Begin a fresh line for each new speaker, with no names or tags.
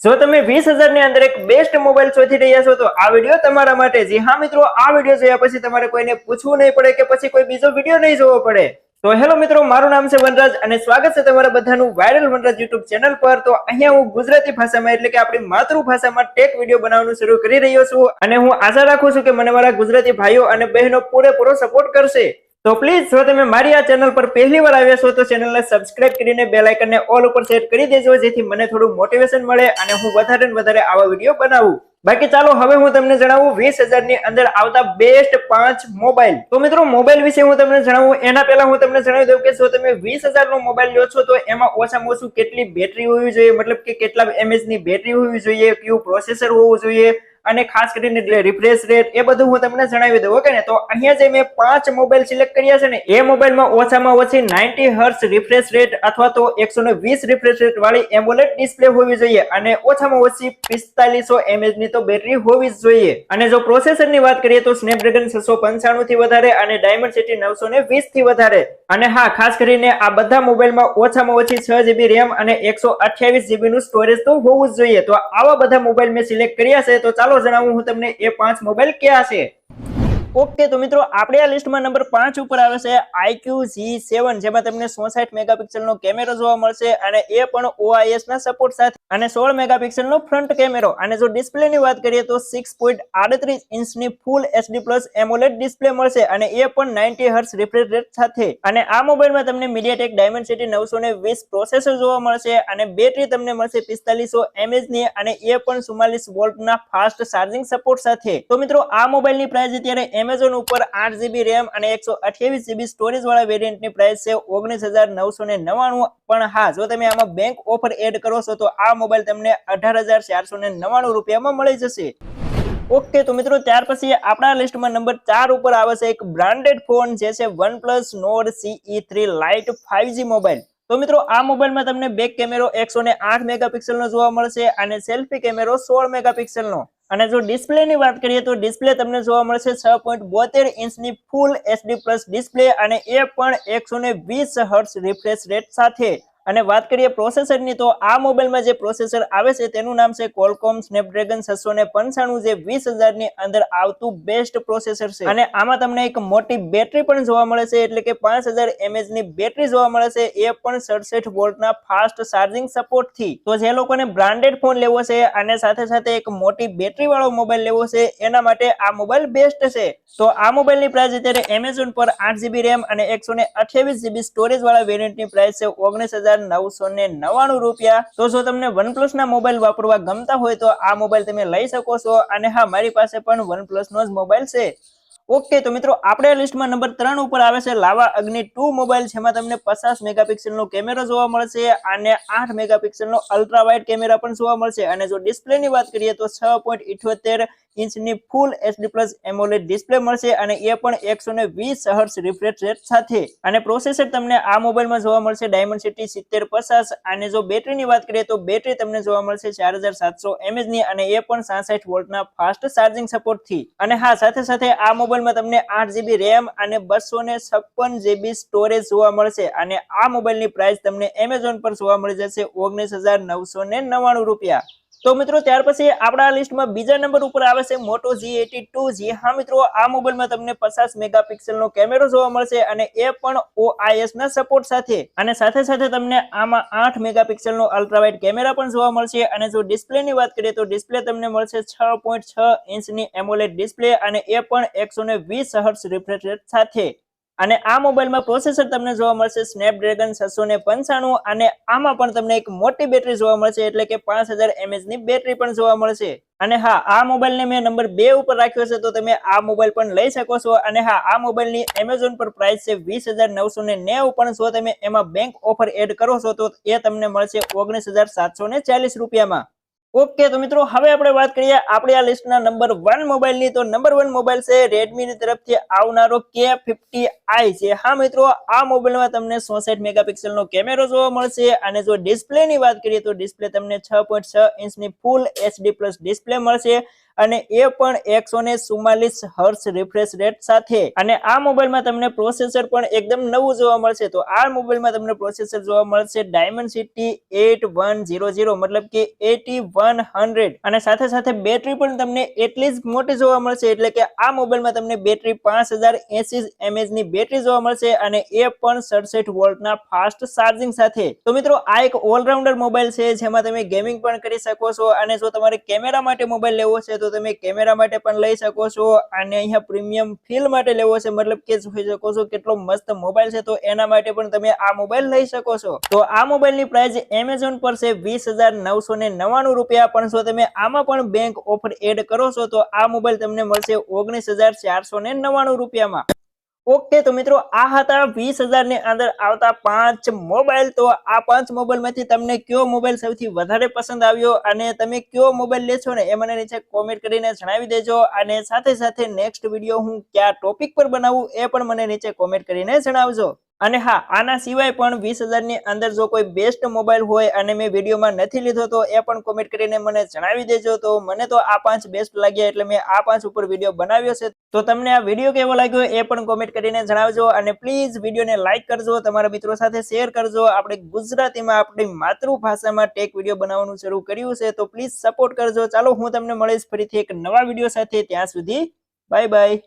જો તમે 20,000 ની અંદર એક બેસ્ટ મોબાઈલ શોધી રહ્યા છો તો આ વિડીયો તમારા માટે. જી હા મિત્રો, આ વિડીયો જોયા પછી તમારે કોઈને પૂછવું નહીં પડે કે પછી કોઈ બીજો વિડીયો નહીં જોવો પડે. તો હેલો મિત્રો, મારું નામ છે વનરાજ અને સ્વાગત છે તમારા બધાનું વાયરલ વનરાજ યુટ્યુબ ચેનલ પર. તો અહીંયા હું ગુજરાતી ભાષામાં એટલે કે આપણી માતૃભાષામાં ટેક વિડીયો બનાવવાનું શરૂ કરી રહ્યો છું અને હું આશા રાખું છું કે મને મારા ગુજરાતી ભાઈઓ અને બહેનો પૂરેપૂરો સપોર્ટ કરશે. તો પ્લીઝ જો તમે મારી આ ચેનલ પર પહેલી વાર આવ્યા છો તો ચેનલને સબસ્ક્રાઇબ કરીને બેલ આઇકનને ઓલ ઉપર સેટ કરી દેજો, જેથી મને થોડું મોટિવેશન મળે અને હું વધારે ને વધારે આવા વિડીયો બનાવું. બાકી ચાલો હવે હું તમને જણાવું 20,000 ની અંદર આવતા બેસ્ટ 5 મોબાઈલ. તો મિત્રો, મોબાઈલ વિશે હું તમને જણાવું એના પહેલા હું તમને જણાવી દઉં કે જો તમે 20,000 નો મોબાઈલ લો છો તો એમાં ઓછામાં ઓછું કેટલી બેટરી હોવી જોઈએ, મતલબ કે કેટલા mAh ની બેટરી હોવી જોઈએ, કયું પ્રોસેસર હોવું જોઈએ અને ખાસ કરીને રિફ્રેશ રેટ એ બધું હું તમને જણાવી દઉં. ઓકે ને? તો અહીંયા જે મેં 5 મોબાઈલ સિલેક્ટ કર્યા છે ને એ મોબાઈલમાં ઓછામાં ઓછી 90 હર્ટ્ઝ રિફ્રેશ રેટ અથવા તો 120 રિફ્રેશ રેટ વાળી એમોલેડ ડિસ્પ્લે હોવી જોઈએ અને ઓછામાં ઓછી 4500 mAh ની તો બેટરી હોવી જ જોઈએ. અને જો પ્રોસેસર ની વાત કરીએ તો સ્નેપડ્રેગન 695 થી વધારે અને ડાયમંડસિટી 920 થી વધારે. અને હા, ખાસ કરીને આ બધા મોબાઈલમાં ઓછામાં ઓછી 6GB રેમ અને 128GB નું સ્ટોરેજ તો હોવું જ જોઈએ. તો આવા બધા મોબાઈલ મેં સિલેક્ટ કર્યા છે. તો ચાલો જણાવું હું તમને એ 5 મોબાઈલ ક્યાં છે. ઓકે, તો મિત્રો આપણે આ લિસ્ટમાં નંબર 5 ઉપર આવે છે IQoo G7, જેમાં તમને 64 મેગાપિક્સલ નો કેમેરો જોવા મળશે અને એ પણ OIS ના સપોર્ટ સાથે અને 16 મેગાપિક્સલ નો ફ્રન્ટ કેમેરો. અને જો ડિસ્પ્લે ની વાત કરીએ તો 6.38 ઇંચની ફૂલ HD પ્લસ એમોલેડ ડિસ્પ્લે મળશે અને એ પણ 90 હર્ટ્ઝ રિફ્રેશ રેટ સાથે. અને આ મોબાઈલમાં તમને MediaTek Dimensity 920 પ્રોસેસર જોવા મળશે અને બેટરી તમને મળશે 4500 mAh ની અને એ પણ 44 વોલ્ટના ફાસ્ટ ચાર્જિંગ સપોર્ટ સાથે. તો મિત્રો, આ મોબાઈલની પ્રાઇસ અત્યારે Amazon ઉપર 8GB રેમ અને 128GB સ્ટોરેજ વાળા વેરિયન્ટની પ્રાઇસ છે 19,999. પણ હા, જો તમે આમાં બેંક ઓફર એડ કરો છો તો આ મોબાઈલ તમને 18,499 રૂપિયામાં મળી જશે. ઓકે, તો મિત્રો ત્યાર પછી આપણા લિસ્ટમાં નંબર 4 ઉપર આવે છે એક બ્રાન્ડેડ ફોન, જે છે OnePlus Nord CE3 Lite 5G mobile. તો મિત્રો, આ મોબાઈલમાં તમને બેક કેમેરો 108 મેગાપિક્સલ નો જોવા મળશે અને સેલ્ફી કેમેરો 16 મેગાપિક્સલ નો. અને જો ડિસ્પ્લે ની વાત કરીએ તો ડિસ્પ્લે તમને જોવા મળશે 6.72 ઇંચની ફૂલ HD પ્લસ ડિસ્પ્લે અને એ પણ 120 હર્ટ્ઝ રિફ્રેશ રેટ સાથે. અને વાત કરીએ પ્રોસેસર ની તો આ મોબાઈલમાં જે પ્રોસેસર આવે છે તેનું નામ છે Qualcomm Snapdragon 695, જે 20,000 ની અંદર આવતું બેસ્ટ પ્રોસેસર છે. અને આમાં તમને એક મોટી બેટરી પણ જોવા મળે છે, એટલે કે 5000 mAh ની બેટરી જોવા મળે છે, એ પણ 67 વોલ્ટના ફાસ્ટ ચાર્જિંગ સપોર્ટ થી. તો જે લોકોને બ્રાન્ડેડ ફોન લેવો છે અને સાથે સાથે એક મોટી બેટરી વાળો મોબાઈલ લેવો છે એના માટે આ મોબાઈલ બેસ્ટ છે. તો આ મોબાઈલની પ્રાઇસ અત્યારે Amazon પર 8GB રેમ અને 128GB સ્ટોરેજ વાળા વેરિયન્ટની પ્રાઇસ છે 19,999 રૂપિયા. તો જો તમને OnePlus ના મોબાઈલ વાપરવા ગમતા હોય તો આ મોબાઈલ તમે લઈ શકો છો. અને હા, મારી પાસે પણ OnePlus નો જ મોબાઈલ છે. ઓકે, તો મિત્રો આપણે લિસ્ટમાં નંબર 3 ઉપર આવે છે લાવા અગ્નિ 2 મોબાઈલ, જેમાં તમને 50 મેગાપિક્સલ નો કેમેરો જોવા મળશે અને 8 મેગાપિક્સલ નો અલ્ટ્રા વાઇડ કેમેરા પણ જોવા મળશે. અને જો ડિસ્પ્લે ની વાત કરીએ તો 6.78 ઇંચની ફૂલ HD પ્લસ એમોલેડ ડિસ્પ્લે મળશે અને એ પણ 120 હર્ટ્ઝ રિફ્રેશ રેટ સાથે. અને પ્રોસેસર તમને આ મોબાઈલમાં જોવા મળશે Dimensity 7050. અને જો બેટરી ની વાત કરીએ તો બેટરી તમને જોવા મળશે 4700 mAh ની અને એ પણ 66 વોલ્ટના ફાસ્ટ ચાર્જિંગ સપોર્ટ થી. અને હા, સાથે સાથે આ મોબાઈલમાં તમને 8GB રેમ અને 256GB સ્ટોરેજ જોવા મળશે અને આ મોબાઈલની પ્રાઇસ તમને Amazon પર જોવા મળી જશે 19,999 રૂપિયા. તો મિત્રો ત્યાર પછી આપણા લિસ્ટમાં બીજા નંબર ઉપર આવે છે Moto G82. જી હા મિત્રો, આ મોબાઈલમાં તમને 50 મેગાપિક્સલ નો કેમેરો જોવા મળશે અને એ પણ OIS ના સપોર્ટ સાથે. અને સાથે સાથે તમને આમાં 8 મેગાપિક્સલ નો અલ્ટ્રા વાઇડ કેમેરા પણ જોવા મળશે. અને જો ડિસ્પ્લે ની વાત કરીએ તો ડિસ્પ્લે તમને મળશે 6.6 ઇંચની એમોલેડ ડિસ્પ્લે અને એ પણ 120 હર્ટ્ઝ રિફ્રેશ રેટ સાથે. અને આ મોબાઈલમાં પ્રોસેસર તમને જોવા મળશે Snapdragon 695 અને આમાં પણ તમને એક મોટી બેટરી જોવા મળશે, એટલે કે 5000 mAh ની બેટરી પણ જોવા મળશે. અને હા, આ મોબાઈલને મેં નંબર 2 ઉપર રાખ્યો છે, તો તમે આ મોબાઈલ પણ લઈ શકો છો. અને હા, આ મોબાઈલની Amazon પર પ્રાઇસ છે 20,990, પણ જો તમે એમાં બેંક ઓફર એડ કરો છો તો એ તમને મળશે 19,740 રૂપિયામાં. ઓકે, તો મિત્રો હવે આપણે વાત કરીએ આપણી આ લિસ્ટના નંબર 1 મોબાઈલની. તો નંબર 1 મોબાઈલ છે Redmi ની તરફથી આવનારો K50i છે. હા મિત્રો, આ મોબાઈલમાં તમને 64 મેગાપિક્સલ નો કેમેરો જોવા મળશે અને જો ડિસ્પ્લે ની વાત કરીએ તો ડિસ્પ્લે તમને 6.6 ઇંચની ફૂલ HD પ્લસ ડિસ્પ્લે મળશે અને એ પણ 144 હર્ટ્ઝ રિફ્રેશ રેટ સાથે. અને આ મોબાઈલમાં તમને પ્રોસેસર પણ એકદમ નવું જોવા મળશે. તો આ મોબાઈલમાં તમને પ્રોસેસર જોવા મળશે Dimensity 8100 મતલબ કે 8100 અને સાથે સાથે બેટરી પણ તમને એટલી જ મોટી જોવા મળશે. એટલે કે આ મોબાઈલમાં તમને બેટરી 5080 mAh ની બેટરી જોવા મળશે અને એ પણ 67 વોલ્ટના ફાસ્ટ ચાર્જિંગ સાથે. તો મિત્રો આ એક ઓલરાઉન્ડર મોબાઈલ છે જેમાં તમે ગેમિંગ પણ કરી શકો છો અને જો તમારે કેમેરા માટે મોબાઈલ લેવો છે તો તમે કેમેરા માટે પણ લઈ શકો છો અને અહીંયા પ્રીમિયમ ફીલ માટે લેવો છે મતલબ કે જોઈ શકો છો કેટલો મસ્ત મોબાઈલ છે તો એના માટે પણ તમે આ મોબાઈલ લઈ શકો છો. તો આ મોબાઈલની પ્રાઇસ Amazon પર છે 20,999 રૂપિયા, પણ જો તમે આમાં પણ બેંક ઓફર એડ કરો છો તો આ મોબાઈલ તમને મળશે 19,499 રૂપિયામાં. ઓકે તો મિત્રો આ હતા 20,000 ની અંદર આવતા 5 મોબાઈલ. તો આ 5 મોબાઈલ માંથી તમને કયો મોબાઈલ સૌથી વધારે પસંદ આવ્યો અને તમે કયો મોબાઈલ લેશો ને એ મને નીચે કોમેન્ટ કરીને જણાવી દેજો. અને સાથે સાથે નેક્સ્ટ વિડીયો હું કયા ટોપિક પર બનાવું એ પણ મને નીચે કોમેન્ટ કરીને જણાવજો. અને હા, આના સિવાય પણ 20,000 ની અંદર જો કોઈ બેસ્ટ મોબાઈલ હોય અને મેં વિડીયોમાં નથી લીધો તો એ પણ કોમેન્ટ કરીને મને જણાવી દેજો. તો મને તો આ 5 બેસ્ટ લાગ્યા એટલે મેં આ 5 ઉપર વિડીયો બનાવ્યો છે. તો તમને આ વિડીયો કેવો લાગ્યો એ પણ કોમેન્ટ કરીને જણાવજો અને પ્લીઝ વિડીયોને લાઈક કરજો, તમારા મિત્રો સાથે શેર કરજો. આપણે ગુજરાતીમાં આપણી માતૃભાષામાં ટેક વિડીયો બનાવવાનું શરૂ કર્યું છે તો પ્લીઝ સપોર્ટ કરજો. ચાલો હું તમને મળીશ ફરીથી એક નવા વિડીયો સાથે. ત્યાં સુધી બાય બાય.